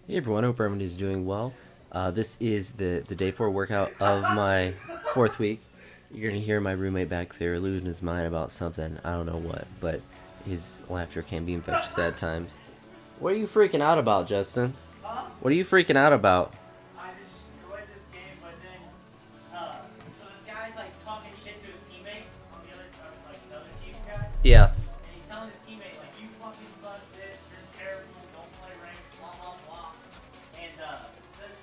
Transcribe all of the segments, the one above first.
Hey everyone, hope everyone is doing well. This is the day 4 workout of my 4th week. You're gonna hear my roommate back there losing his mind about something. I don't know what, but his laughter can be infectious at times. What are you freaking out about, Justin? Huh? What are you freaking out about? I just enjoyed this game, but then, so this guy's like talking shit to his teammate on the other, like the other team guy, Yeah. and he's telling his teammate like, "You fucking suck, this, you're terrible, don't play ranked, blah blah blah." And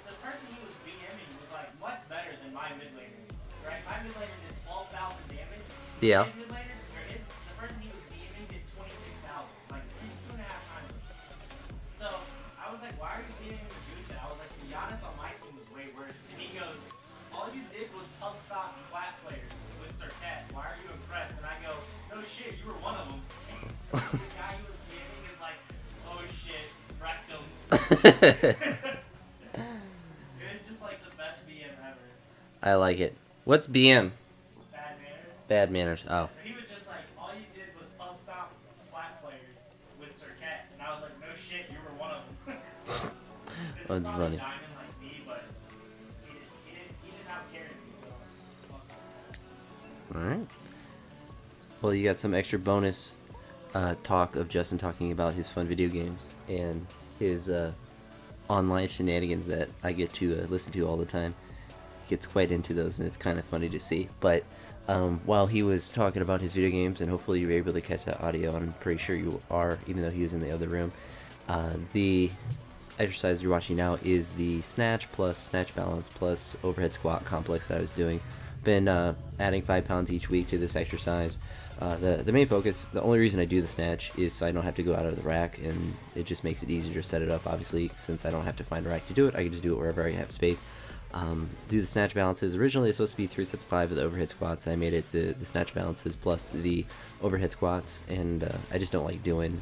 the person he was BMing was like much better than my mid laner, right? My mid laner did 12,000 damage. Yeah. His mid laner, or the person he was BMing did 26,000, like two and a half times. So I was like, why are you beating him to Medusa? I was like, to be honest, on my team was way worse. And he goes, all you did was pump stop flat players with Serket. Why are you impressed? And I go, no shit, you were one of them. And the guy he was beating is like, oh shit, wrecked him. It was just like the best BM ever. I like it. What's BM? Bad manners. Bad manners. Yeah, Oh. so he was just like, all you did was pump stop flat players with Serket. And I was like, no shit, you were one of them. This is That's probably funny. diamond like me, but he didn't have carry me, so fuck that. Alright. Well, you got some extra bonus talk of Justin talking about his fun video games and his online shenanigans that I get to listen to all the time. He gets quite into those, and it's kind of funny to see. But while he was talking about his video games, and hopefully you were able to catch that audio, I'm pretty sure you are, even though he was in the other room. The exercise you're watching now is the snatch plus snatch balance plus overhead squat complex that I was doing. Been adding 5 pounds each week to this exercise. The main focus, the only reason I do the snatch is so I don't have to go out of the rack, and it just makes it easier to set it up. Obviously, since I don't have to find a rack to do it, I can just do it wherever I have space. Do the snatch balances. Originally, it's supposed to be 3 sets of 5 of the overhead squats. I made it the snatch balances plus the overhead squats, and I just don't like doing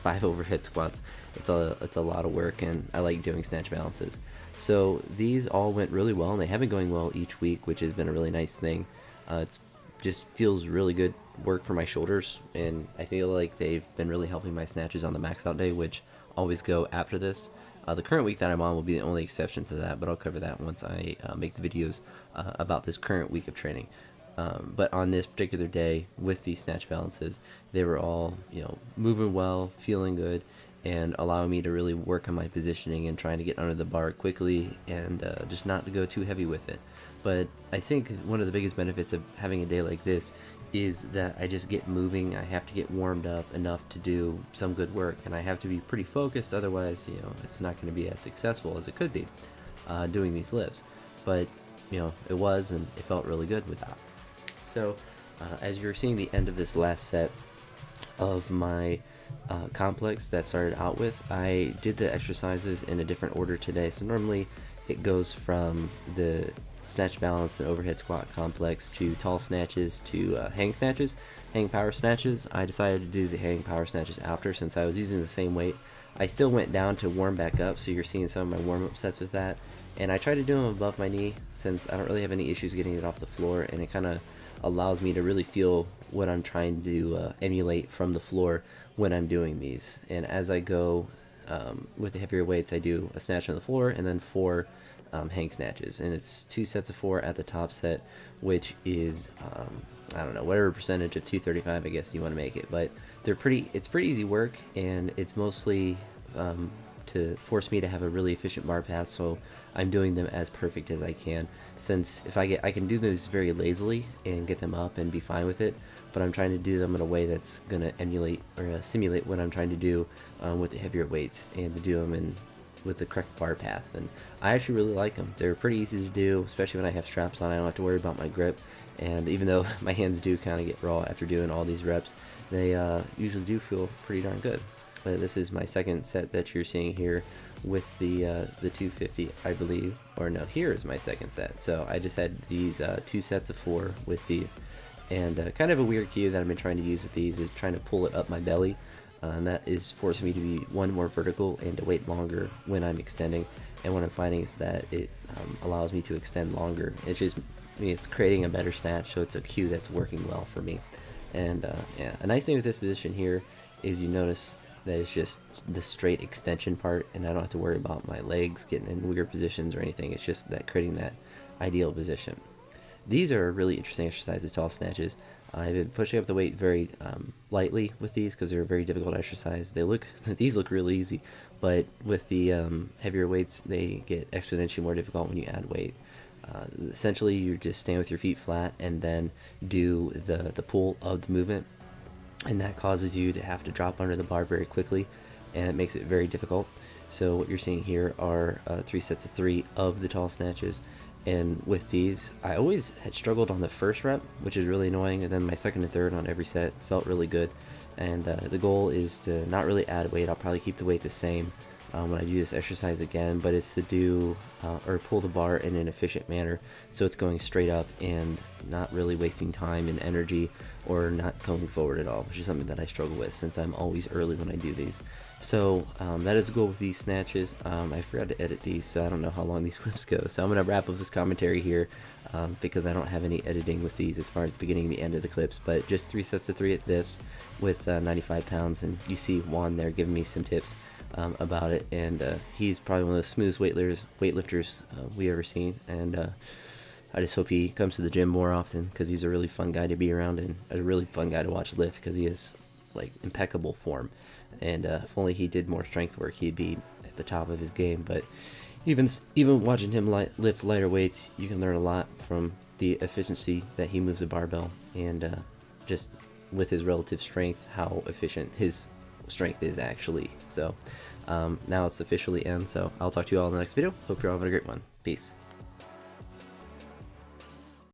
5 overhead squats. It's a lot of work, and I like doing snatch balances. So these all went really well, and they have been going well each week, which has been a really nice thing. It's just feels really good work for my shoulders, and I feel like they've been really helping my snatches on the max out day, which always go after this. The current week that I'm on will be the only exception to that, but I'll cover that once I make the videos about this current week of training. But on this particular day with these snatch balances, they were all moving well, feeling good, and allowing me to really work on my positioning and trying to get under the bar quickly and just not to go too heavy with it. But I think one of the biggest benefits of having a day like this is that I just get moving. I have to get warmed up enough to do some good work, and I have to be pretty focused. Otherwise, it's not going to be as successful as it could be doing these lifts. But it was, and it felt really good with that. So, as you're seeing the end of this last set of my complex that started out with, I did the exercises in a different order today. So normally it goes from the snatch balance and overhead squat complex to tall snatches to hang snatches, hang power snatches. I decided to do the hang power snatches after, since I was using the same weight. I still went down to warm back up, so you're seeing some of my warm-up sets with that. And I try to do them above my knee, since I don't really have any issues getting it off the floor, and it kind of allows me to really feel what I'm trying to emulate from the floor when I'm doing these. And as I go with the heavier weights, I do a snatch on the floor and then 4 hang snatches, and it's 2 sets of 4 at the top set, which is I don't know, whatever percentage of 235 I guess you want to make it. But it's pretty easy work, and it's mostly to force me to have a really efficient bar path, so I'm doing them as perfect as I can. Since I can do those very lazily and get them up and be fine with it, but I'm trying to do them in a way that's gonna emulate or simulate what I'm trying to do with the heavier weights, and to do them with the correct bar path. And I actually really like them. They're pretty easy to do, especially when I have straps on. I don't have to worry about my grip, and even though my hands do kind of get raw after doing all these reps, they usually do feel pretty darn good. But this is my second set that you're seeing here with the 250, I believe. Or no, here is my second set. So I just had these 2 sets of 4 with these. And kind of a weird cue that I've been trying to use with these is trying to pull it up my belly. And that is forcing me to be more vertical and to wait longer when I'm extending. And what I'm finding is that it allows me to extend longer. It's creating a better snatch, so it's a cue that's working well for me. And yeah, a nice thing with this position here is you notice that is just the straight extension part, and I don't have to worry about my legs getting in weird positions or anything. It's just that creating that ideal position. These are really interesting exercises, tall snatches. I've been pushing up the weight very lightly with these because they're a very difficult exercise. These look really easy, but with the heavier weights, they get exponentially more difficult when you add weight. Essentially, you just stand with your feet flat and then do the pull of the movement, and that causes you to have to drop under the bar very quickly, and it makes it very difficult. So what you're seeing here are 3 sets of 3 of the tall snatches. And with these, I always had struggled on the first rep, which is really annoying, and then my second and third on every set felt really good. And the goal is to not really add weight. I'll probably keep the weight the same when I do this exercise again, but it's to do or pull the bar in an efficient manner, so it's going straight up and not really wasting time and energy, or not going forward at all, which is something that I struggle with since I'm always early when I do these. So that is the goal with these snatches. I forgot to edit these, so I don't know how long these clips go. So I'm going to wrap up this commentary here because I don't have any editing with these as far as the beginning and the end of the clips. But just 3 sets of 3 at this with 95 pounds. And you see Juan there giving me some tips about it. And he's probably one of the smoothest weightlifters we ever seen. And I just hope he comes to the gym more often because he's a really fun guy to be around and a really fun guy to watch lift because he is like impeccable form. And if only he did more strength work, he'd be at the top of his game. But even watching him lift lighter weights, you can learn a lot from the efficiency that he moves a barbell, and just with his relative strength, how efficient his strength is actually. So now it's officially end. So I'll talk to you all in the next video. Hope you're all having a great one. Peace.